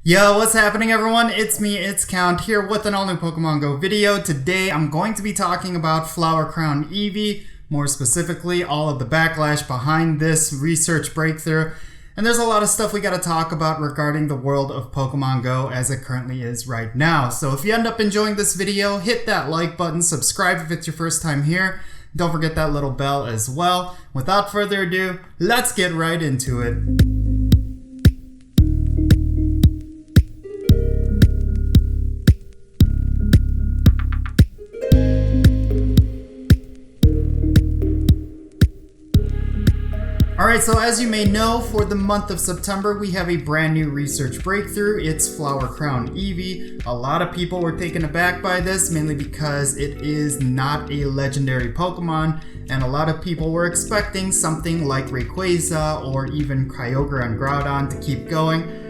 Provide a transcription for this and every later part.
Yo, what's happening everyone? It's me, it's Count, here with an all-new Pokemon Go video. Today I'm going to be talking about Flower Crown Eevee, more specifically all of the backlash behind this research breakthrough. And there's a lot of stuff we gotta talk about regarding the world of Pokemon Go as it currently is right now. So if you end up enjoying this video, hit that like button, subscribe if it's your first time here. Don't forget that little bell as well. Without further ado, let's get right into it. Alright, so as you may know, for the month of September, we have a brand new research breakthrough. It's Flower Crown Eevee. A lot of people were taken aback by this, mainly because it is not a legendary Pokemon, and a lot of people were expecting something like Rayquaza or even Kyogre and Groudon to keep going.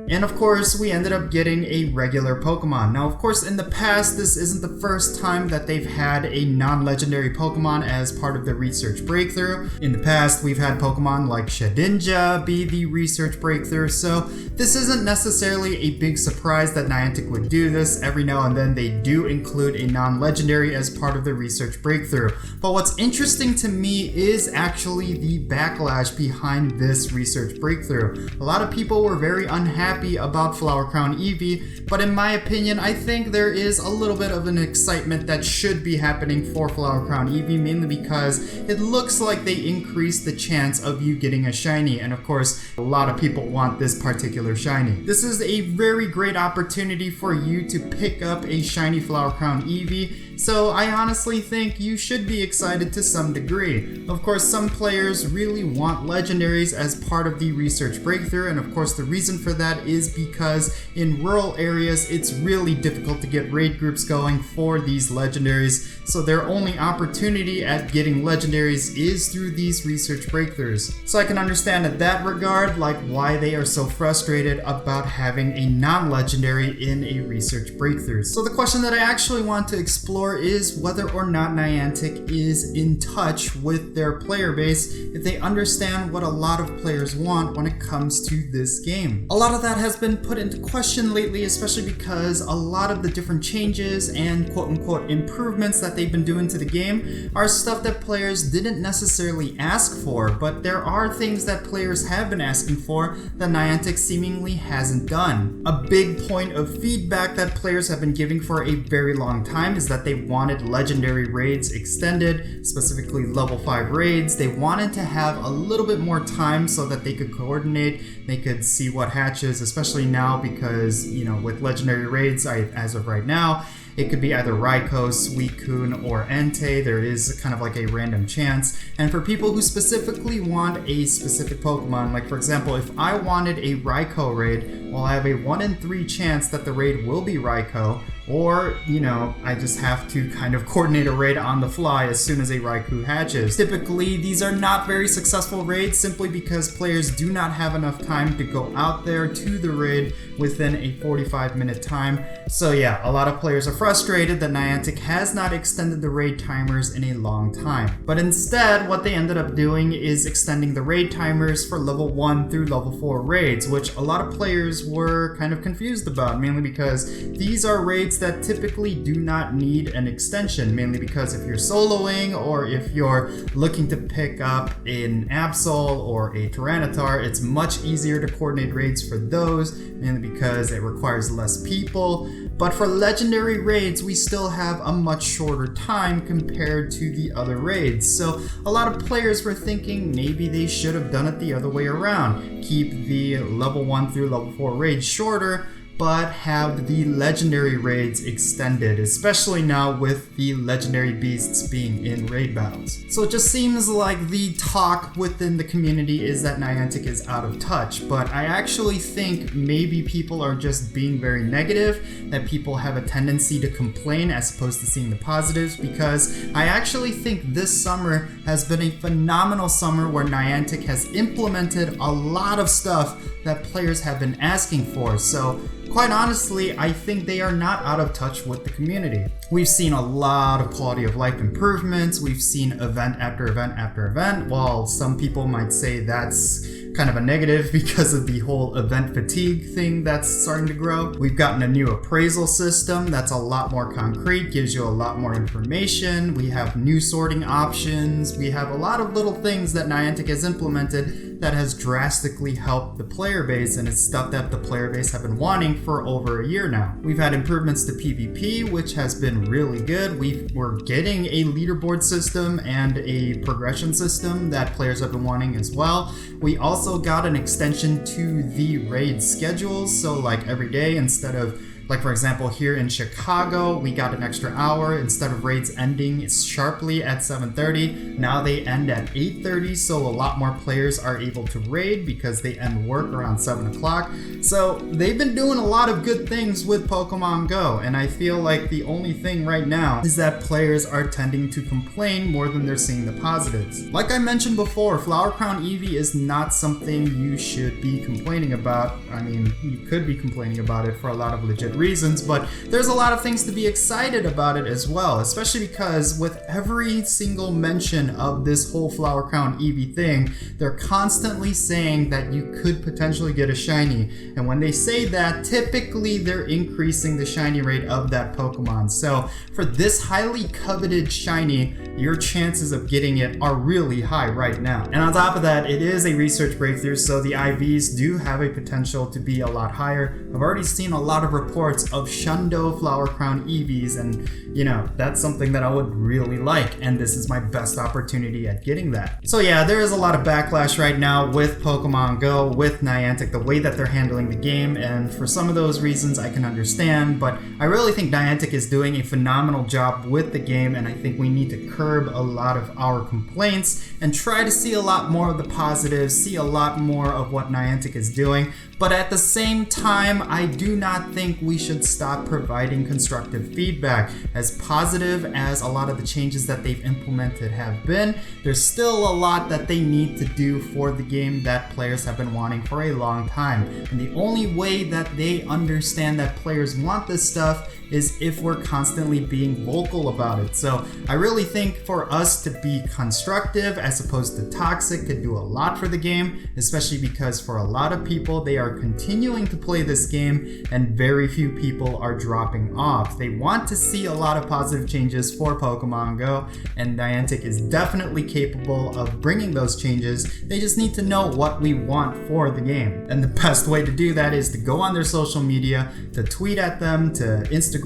And of course, we ended up getting a regular Pokemon. Now, of course, in the past, this isn't the first time that they've had a non-legendary Pokemon as part of the research breakthrough. In the past, we've had Pokemon like Shedinja be the research breakthrough, so this isn't necessarily a big surprise that Niantic would do this. Every now and then, they do include a non-legendary as part of the research breakthrough. But what's interesting to me is actually the backlash behind this research breakthrough. A lot of people were very unhappy about Flower Crown Eevee, but in my opinion, I think there is a little bit of an excitement that should be happening for Flower Crown Eevee, mainly because it looks like they increased the chance of you getting a shiny, and of course, a lot of people want this particular shiny. This is a very great opportunity for you to pick up a shiny Flower Crown Eevee, so I honestly think you should be excited to some degree. Of course, some players really want legendaries as part of the research breakthrough, and of course the reason for that is because in rural areas it's really difficult to get raid groups going for these legendaries, so their only opportunity at getting legendaries is through these research breakthroughs. So I can understand in that regard like why they are so frustrated about having a non-legendary in a research breakthrough. So the question that I actually want to explore is whether or not Niantic is in touch with their player base, if they understand what a lot of players want when it comes to this game. A lot of that has been put into question lately, especially because a lot of the different changes and quote-unquote improvements that they've been doing to the game are stuff that players didn't necessarily ask for, but there are things that players have been asking for that Niantic seemingly hasn't done. A big point of feedback that players have been giving for a very long time is that they wanted legendary raids extended, specifically level 5 raids. They wanted to have a little bit more time so that they could coordinate, they could see what hatches, especially now because, you know, with legendary raids, as of right now, it could be either Raikou, Suicune, or Entei. There is kind of like a random chance. And for people who specifically want a specific Pokemon, like for example, if I wanted a Raikou raid, well, I have a 1 in 3 chance that the raid will be Raikou, or, you know, I just have to kind of coordinate a raid on the fly as soon as a Raikou hatches. Typically, these are not very successful raids simply because players do not have enough time to go out there to the raid within a 45-minute time. So yeah, a lot of players are frustrated that Niantic has not extended the raid timers in a long time. But instead, what they ended up doing is extending the raid timers for level 1 through level 4 raids, which a lot of players were kind of confused about, mainly because these are raids that typically do not need an extension, mainly because if you're soloing or if you're looking to pick up an Absol or a Tyranitar, it's much easier to coordinate raids for those, mainly because it requires less people. But for legendary raids, we still have a much shorter time compared to the other raids. So a lot of players were thinking maybe they should have done it the other way around. Keep the level 1 through level 4 raids shorter, but have the legendary raids extended, especially now with the legendary beasts being in raid battles. So it just seems like the talk within the community is that Niantic is out of touch, but I actually think maybe people are just being very negative, that people have a tendency to complain as opposed to seeing the positives, because I actually think this summer has been a phenomenal summer where Niantic has implemented a lot of stuff that players have been asking for. So quite honestly, I think they are not out of touch with the community. We've seen a lot of quality of life improvements. We've seen event after event after event. While some people might say that's kind of a negative because of the whole event fatigue thing that's starting to grow. We've gotten a new appraisal system that's a lot more concrete, gives you a lot more information. We have new sorting options. We have a lot of little things that Niantic has implemented that has drastically helped the player base, and it's stuff that the player base have been wanting for over a year now. We've had improvements to PvP, which has been really good. We're getting a leaderboard system and a progression system that players have been wanting as well. We also got an extension to the raid schedules, so like every day, instead of, like for example here in Chicago, we got an extra hour. Instead of raids ending sharply at 7:30, now they end at 8:30, so a lot more players are able to raid because they end work around 7 o'clock. So they've been doing a lot of good things with Pokemon Go, and I feel like the only thing right now is that players are tending to complain more than they're seeing the positives. Like I mentioned before, Flower Crown Eevee is not something you should be complaining about. I mean, you could be complaining about it for a lot of legit reasons, but there's a lot of things to be excited about it as well, especially because with every single mention of this whole Flower Crown Eevee thing, they're constantly saying that you could potentially get a shiny, and when they say that, typically they're increasing the shiny rate of that Pokemon. So for this highly coveted shiny, your chances of getting it are really high right now. And on top of that, it is a research breakthrough, so the IVs do have a potential to be a lot higher. I've already seen a lot of reports of Shundo Flower Crown Eevees, and you know, that's something that I would really like, and this is my best opportunity at getting that. So yeah, there is a lot of backlash right now with Pokemon Go, with Niantic, the way that they're handling the game, and for some of those reasons I can understand, but I really think Niantic is doing a phenomenal job with the game, and I think we need to curb a lot of our complaints and try to see a lot more of the positives, see a lot more of what Niantic is doing. But at the same time, I do not think we should stop providing constructive feedback. As positive as a lot of the changes that they've implemented have been, there's still a lot that they need to do for the game that players have been wanting for a long time. And the only way that they understand that players want this stuff is if we're constantly being vocal about it. So I really think for us to be constructive as opposed to toxic could do a lot for the game, especially because for a lot of people, they are continuing to play this game and very few people are dropping off. They want to see a lot of positive changes for Pokemon Go, and Niantic is definitely capable of bringing those changes. They just need to know what we want for the game. And the best way to do that is to go on their social media, to tweet at them, to Instagram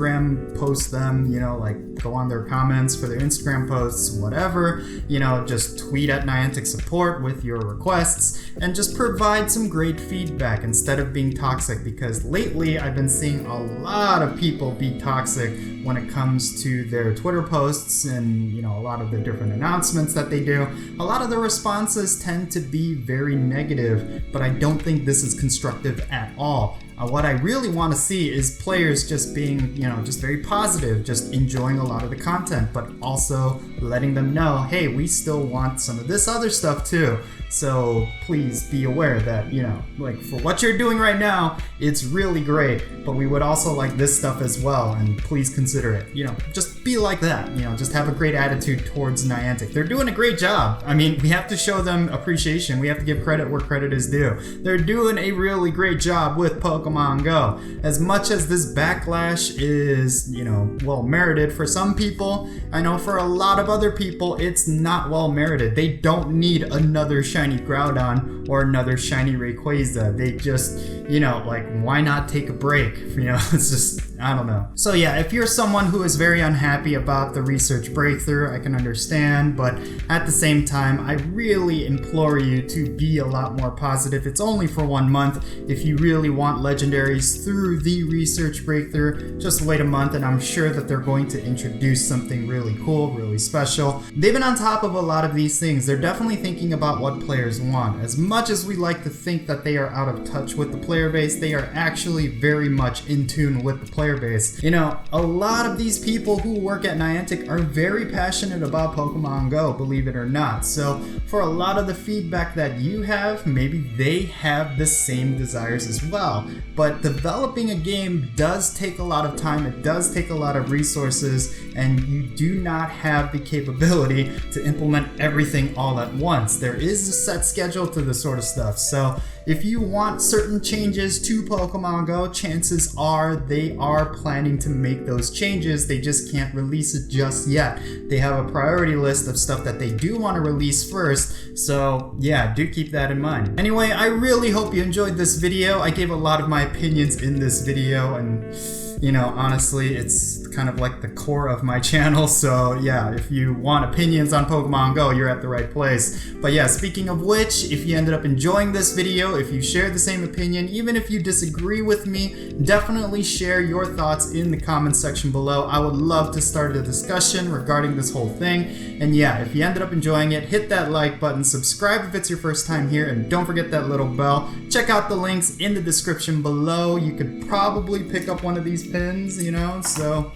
post them, you know, like go on their comments for their Instagram posts, whatever, you know, just tweet at Niantic support with your requests and just provide some great feedback instead of being toxic, because lately I've been seeing a lot of people be toxic when it comes to their Twitter posts and, you know, a lot of the different announcements that they do. A lot of the responses tend to be very negative, but I don't think this is constructive at all. What I really want to see is players just being, you know, just very positive, just enjoying a lot of the content, but also letting them know, hey, we still want some of this other stuff too. So please be aware that, you know, like for what you're doing right now, it's really great, but we would also like this stuff as well, and please consider it. You know, just be like that, you know, just have a great attitude towards Niantic. They're doing a great job. I mean, we have to show them appreciation. We have to give credit where credit is due. They're doing a really great job with Pokemon Go. As much as this backlash is, you know, well merited for some people, I know for a lot of other people, it's not well merited. They don't need another shiny Groudon or another shiny Rayquaza. They just, you know, like, why not take a break? You know, it's just, I don't know. So yeah, if you're someone who is very unhappy about the research breakthrough, I can understand, but at the same time, I really implore you to be a lot more positive. It's only for 1 month. If you really want legendaries through the research breakthrough, just wait a month and I'm sure that they're going to introduce something really cool, really special. They've been on top of a lot of these things. They're definitely thinking about what players want. As much as we like to think that they are out of touch with the player base, they are actually very much in tune with the player base. You know, a lot of these people who work at Niantic are very passionate about Pokemon Go, believe it or not. So for a lot of the feedback that you have, maybe they have the same desires as well. But developing a game does take a lot of time, it does take a lot of resources, and you do not have the capability to implement everything all at once. There is a set schedule to this sort of stuff. So if you want certain changes to Pokemon Go, chances are they are planning to make those changes. They just can't release it just yet. They have a priority list of stuff that they do want to release first. So yeah, do keep that in mind. Anyway, I really hope you enjoyed this video. I gave a lot of my opinions in this video, and you know, honestly, it's kind of like the core of my channel. So yeah, if you want opinions on Pokemon Go, you're at the right place. But yeah, speaking of which, if you ended up enjoying this video, if you share the same opinion, even if you disagree with me, definitely share your thoughts in the comments section below. I would love to start a discussion regarding this whole thing. And yeah, if you ended up enjoying it, hit that like button, subscribe if it's your first time here, and don't forget that little bell. Check out the links in the description below. You could probably pick up one of these pins, you know, so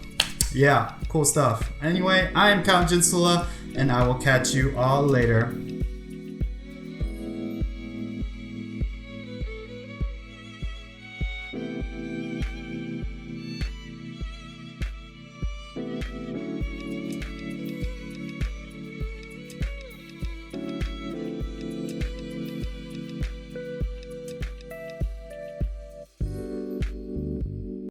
yeah, cool stuff. Anyway, I am Count Jinsula, and I will catch you all later.